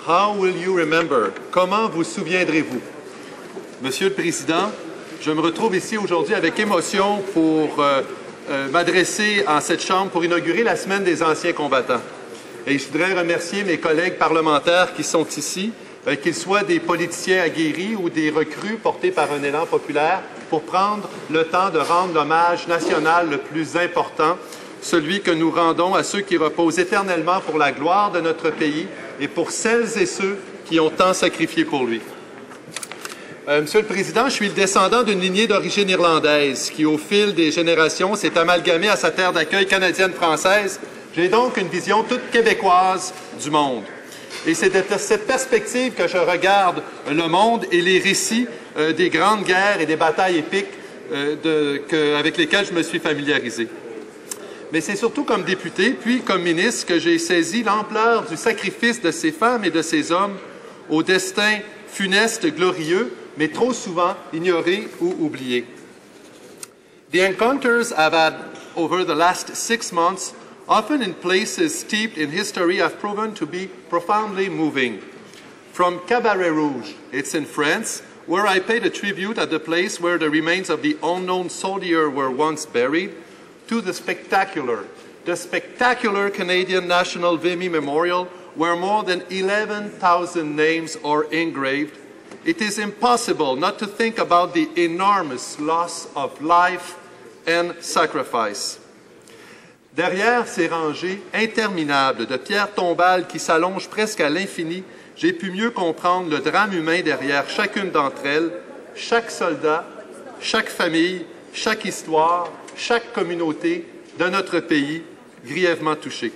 How will you remember? Comment vous souviendrez-vous? Monsieur le Président, je me retrouve ici aujourd'hui avec émotion pour m'adresser à cette Chambre pour inaugurer la Semaine des Anciens combattants. Et je voudrais remercier mes collègues parlementaires qui sont ici, qu'ils soient des politiciens aguerris ou des recrues portés par un élan populaire, pour prendre le temps de rendre l'hommage national le plus important, celui que nous rendons à ceux qui reposent éternellement pour la gloire de notre pays et pour celles et ceux qui ont tant sacrifié pour lui. Monsieur le Président, je suis le descendant d'une lignée d'origine irlandaise qui, au fil des générations, s'est amalgamée à sa terre d'accueil canadienne-française. J'ai donc une vision toute québécoise du monde. Et c'est de cette perspective que je regarde le monde et les récits des grandes guerres et des batailles épiques avec lesquelles je me suis familiarisé. Mais c'est surtout comme député, puis comme ministre, que j'ai saisi l'ampleur du sacrifice de ces femmes et de ces hommes au destin funeste, glorieux, mais trop souvent ignoré ou oublié. The encounters I've had over the last 6 months, often in places steeped in history, have proven to be profoundly moving. From Cabaret Rouge, it's in France, where I paid a tribute at the place where the remains of the unknown soldier were once buried, to the spectacular Canadian National Vimy Memorial, where more than 11,000 names are engraved. It is impossible not to think about the enormous loss of life and sacrifice. Derrière ces rangées interminables de pierres tombales qui s'allongent presque à l'infini, j'ai pu mieux comprendre le drame humain derrière chacune d'entre elles, chaque soldat, chaque famille, chaque histoire, chaque communauté de notre pays grièvement touchée.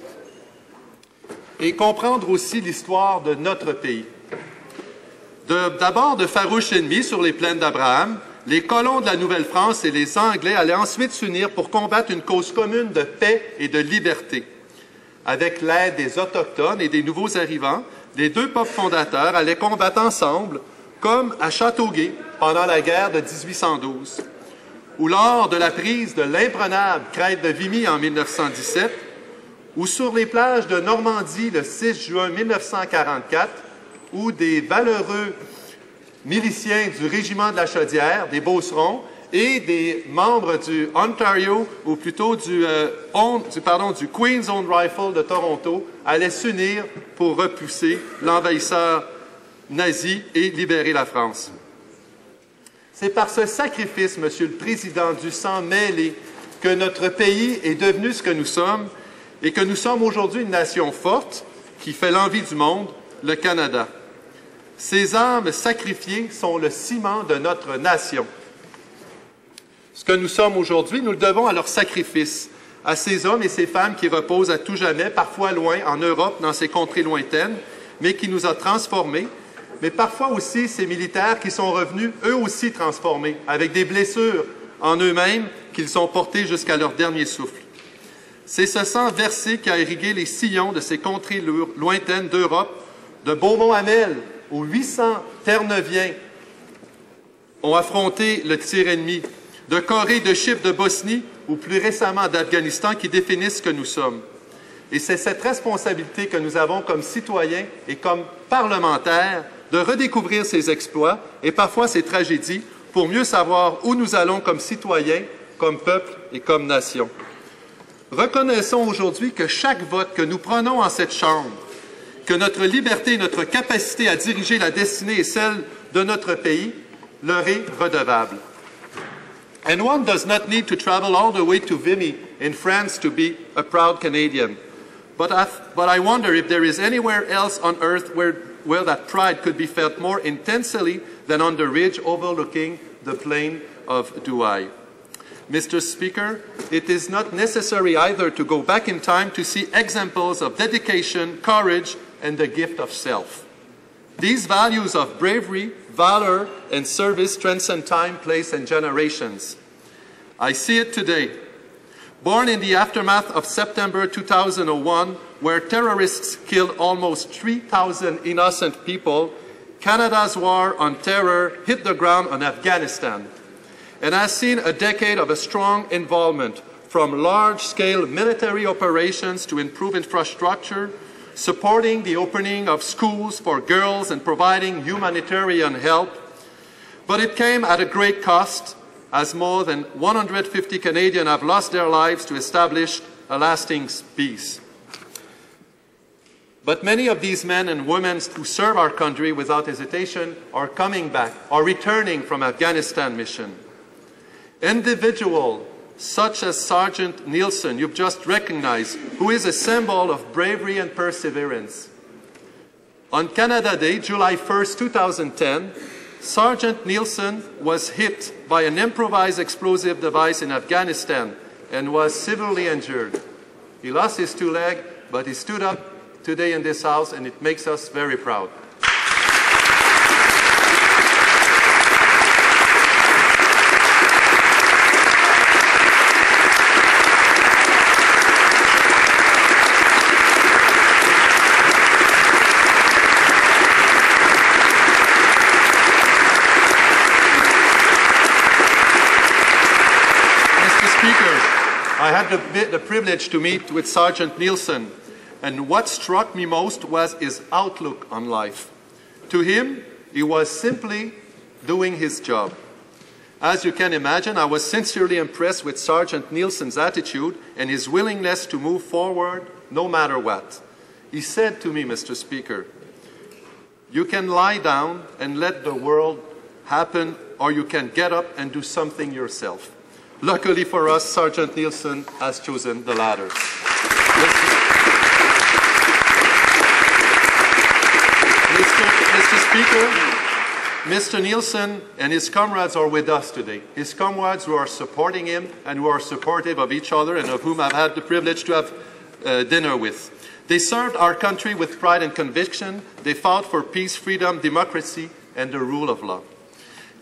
Et comprendre aussi l'histoire de notre pays. D'abord de farouches ennemis sur les plaines d'Abraham, les colons de la Nouvelle-France et les Anglais allaient ensuite s'unir pour combattre une cause commune de paix et de liberté. Avec l'aide des Autochtones et des nouveaux arrivants, les deux peuples fondateurs allaient combattre ensemble, comme à Châteauguay pendant la guerre de 1812, ou lors de la prise de l'imprenable crête de Vimy en 1917, ou sur les plages de Normandie le 6 juin 1944, où des valeureux miliciens du régiment de la Chaudière, des Beaucerons, et des membres du Ontario, ou plutôt du Queen's Own Rifle de Toronto, allaient s'unir pour repousser l'envahisseur nazi et libérer la France. C'est par ce sacrifice, Monsieur le Président, du sang mêlé, que notre pays est devenu ce que nous sommes et que nous sommes aujourd'hui une nation forte qui fait l'envie du monde, le Canada. Ces âmes sacrifiées sont le ciment de notre nation. Ce que nous sommes aujourd'hui, nous le devons à leur sacrifice, à ces hommes et ces femmes qui reposent à tout jamais, parfois loin, en Europe, dans ces contrées lointaines, mais qui nous ont transformés, mais parfois aussi ces militaires qui sont revenus, eux aussi transformés, avec des blessures en eux-mêmes qu'ils ont portées jusqu'à leur dernier souffle. C'est ce sang versé qui a irrigué les sillons de ces contrées lointaines d'Europe, de Beaumont-Hamel, où 800 Terre-Neuviens ont affronté le tir ennemi, de Corée, de Chypre, de Bosnie, ou plus récemment d'Afghanistan, qui définissent ce que nous sommes. Et c'est cette responsabilité que nous avons comme citoyens et comme parlementaires de redécouvrir ces exploits et parfois ces tragédies pour mieux savoir où nous allons comme citoyens, comme peuple et comme nation. Reconnaissons aujourd'hui que chaque vote que nous prenons en cette Chambre, que notre liberté et notre capacité à diriger la destinée et celle de notre pays leur est redevable. And one does not need to travel all the way to Vimy in France to be a proud Canadian. But I wonder if there is anywhere else on earth where that pride could be felt more intensely than on the ridge overlooking the plain of Douai. Mr. Speaker, it is not necessary either to go back in time to see examples of dedication, courage, and the gift of self. These values of bravery, valor, and service transcend time, place, and generations. I see it today. Born in the aftermath of September 2001, where terrorists killed almost 3,000 innocent people, Canada's war on terror hit the ground on Afghanistan and has seen a decade of a strong involvement, from large-scale military operations to improve infrastructure, supporting the opening of schools for girls and providing humanitarian help. But it came at a great cost, as more than 150 Canadians have lost their lives to establish a lasting peace. But many of these men and women who serve our country without hesitation are coming back, are returning from Afghanistan mission. Individuals such as Sergeant Nielsen, you've just recognized, who is a symbol of bravery and perseverance. On Canada Day, July 1st, 2010, Sergeant Nielsen was hit by an improvised explosive device in Afghanistan and was severely injured. He lost his two legs, but he stood up today in this house, and it makes us very proud. I had the privilege to meet with Sergeant Nielsen, and what struck me most was his outlook on life. To him, he was simply doing his job. As you can imagine, I was sincerely impressed with Sergeant Nielsen's attitude and his willingness to move forward no matter what. He said to me, Mr. Speaker, "You can lie down and let the world happen, or you can get up and do something yourself." Luckily for us, Sergeant Nielsen has chosen the latter. Mr. Speaker, Mr. Nielsen and his comrades are with us today. His comrades who are supporting him and who are supportive of each other and of whom I've had the privilege to have dinner with. They served our country with pride and conviction. They fought for peace, freedom, democracy, and the rule of law.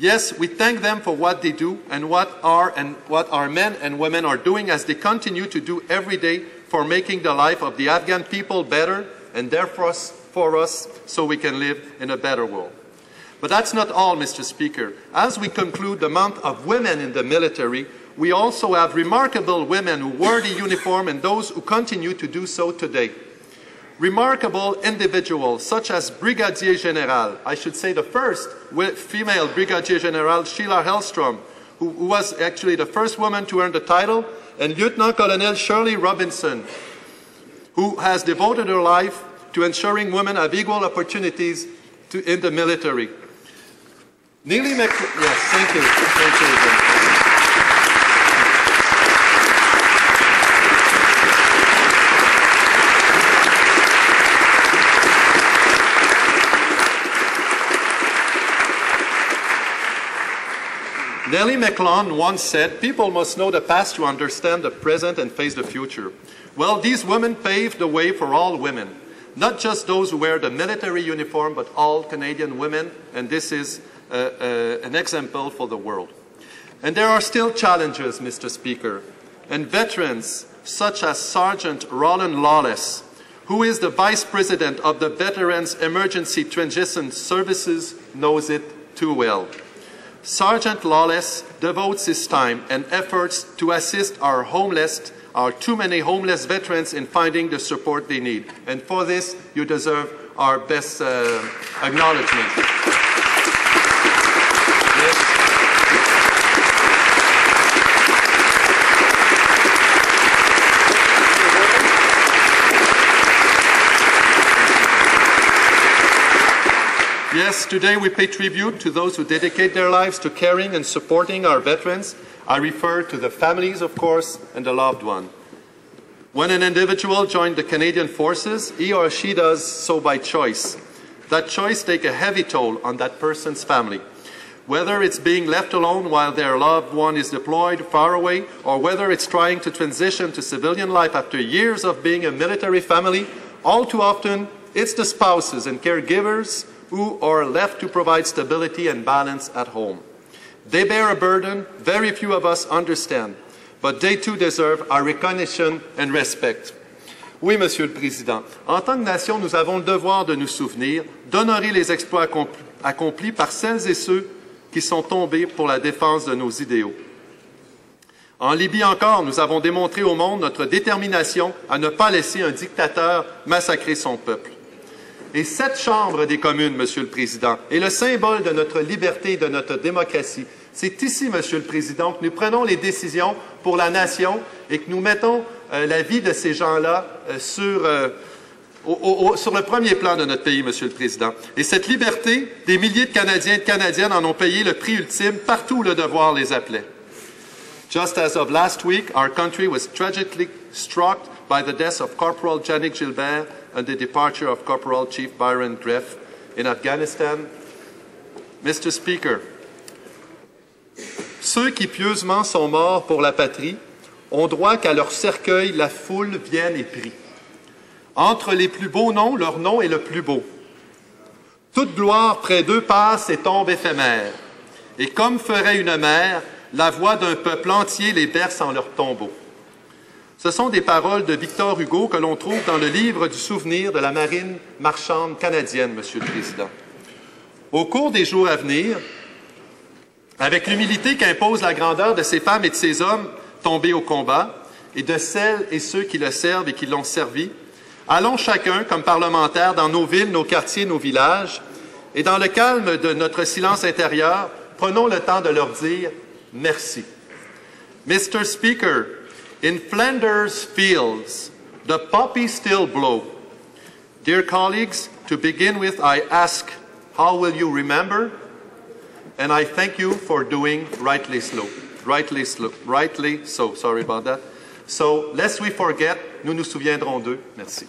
Yes, we thank them for what they do and what our men and women are doing as they continue to do every day for making the life of the Afghan people better and therefore for us so we can live in a better world. But that's not all, Mr. Speaker. As we conclude the month of women in the military, we also have remarkable women who wore the uniform and those who continue to do so today. Remarkable individuals such as Brigadier General, I should say the first female Brigadier General, Sheila Hellstrom, who was actually the first woman to earn the title, and Lieutenant Colonel Shirley Robinson, who has devoted her life to ensuring women have equal opportunities in the military. Yes, thank you. Thank you. Nellie McClellan once said, "People must know the past to understand the present and face the future." Well, these women paved the way for all women, not just those who wear the military uniform, but all Canadian women, and this is an example for the world. And there are still challenges, Mr. Speaker, and veterans such as Sergeant Roland Lawless, who is the Vice President of the Veterans Emergency Transition Services, knows it too well. Sergeant Lawless devotes his time and efforts to assist our too many homeless veterans in finding the support they need. And for this, you deserve our best acknowledgement. Yes, today we pay tribute to those who dedicate their lives to caring and supporting our veterans. I refer to the families, of course, and the loved one. When an individual joins the Canadian Forces, he or she does so by choice. That choice takes a heavy toll on that person's family. Whether it's being left alone while their loved one is deployed far away, or whether it's trying to transition to civilian life after years of being a military family, all too often it's the spouses and caregivers who are left to provide stability and balance at home. They bear a burden very few of us understand, but they too deserve our recognition and respect. Oui, Monsieur le Président. En tant que nation, nous avons le devoir de nous souvenir, d'honorer les exploits accomplis par celles et ceux qui sont tombés pour la défense de nos idéaux. En Libye encore, nous avons démontré au monde notre détermination à ne pas laisser un dictateur massacrer son peuple. Et cette Chambre des communes, Monsieur le Président, est le symbole de notre liberté et de notre démocratie. C'est ici, Monsieur le Président, que nous prenons les décisions pour la nation et que nous mettons la vie de ces gens-là sur le premier plan de notre pays, Monsieur le Président. Et cette liberté, des milliers de Canadiens et de Canadiennes en ont payé le prix ultime partout où le devoir les appelait. Just as of last week, our country was tragically struck by the death of Corporal Janik Gilbert and the departure of Corporal Chief Byron Greff in Afghanistan. Mr. Speaker, ceux qui pieusement sont morts pour la patrie ont droit qu'à leur cercueil la foule vienne et prie. Entre les plus beaux noms, leur nom est le plus beau. Toute gloire près d'eux passe et tombe éphémère. Et comme ferait une mère, la voix d'un peuple entier les berce en leur tombeau. Ce sont des paroles de Victor Hugo que l'on trouve dans le livre du souvenir de la marine marchande canadienne, Monsieur le Président. Au cours des jours à venir, avec l'humilité qu'impose la grandeur de ces femmes et de ces hommes tombés au combat, et de celles et ceux qui le servent et qui l'ont servi, allons chacun, comme parlementaires, dans nos villes, nos quartiers, nos villages, et dans le calme de notre silence intérieur, prenons le temps de leur dire merci. Mr. Speaker, in Flanders fields, the poppies still blow. Dear colleagues, to begin with, I ask, how will you remember? And I thank you for doing rightly so. Sorry about that. So, lest we forget, nous nous souviendrons d'eux. Merci.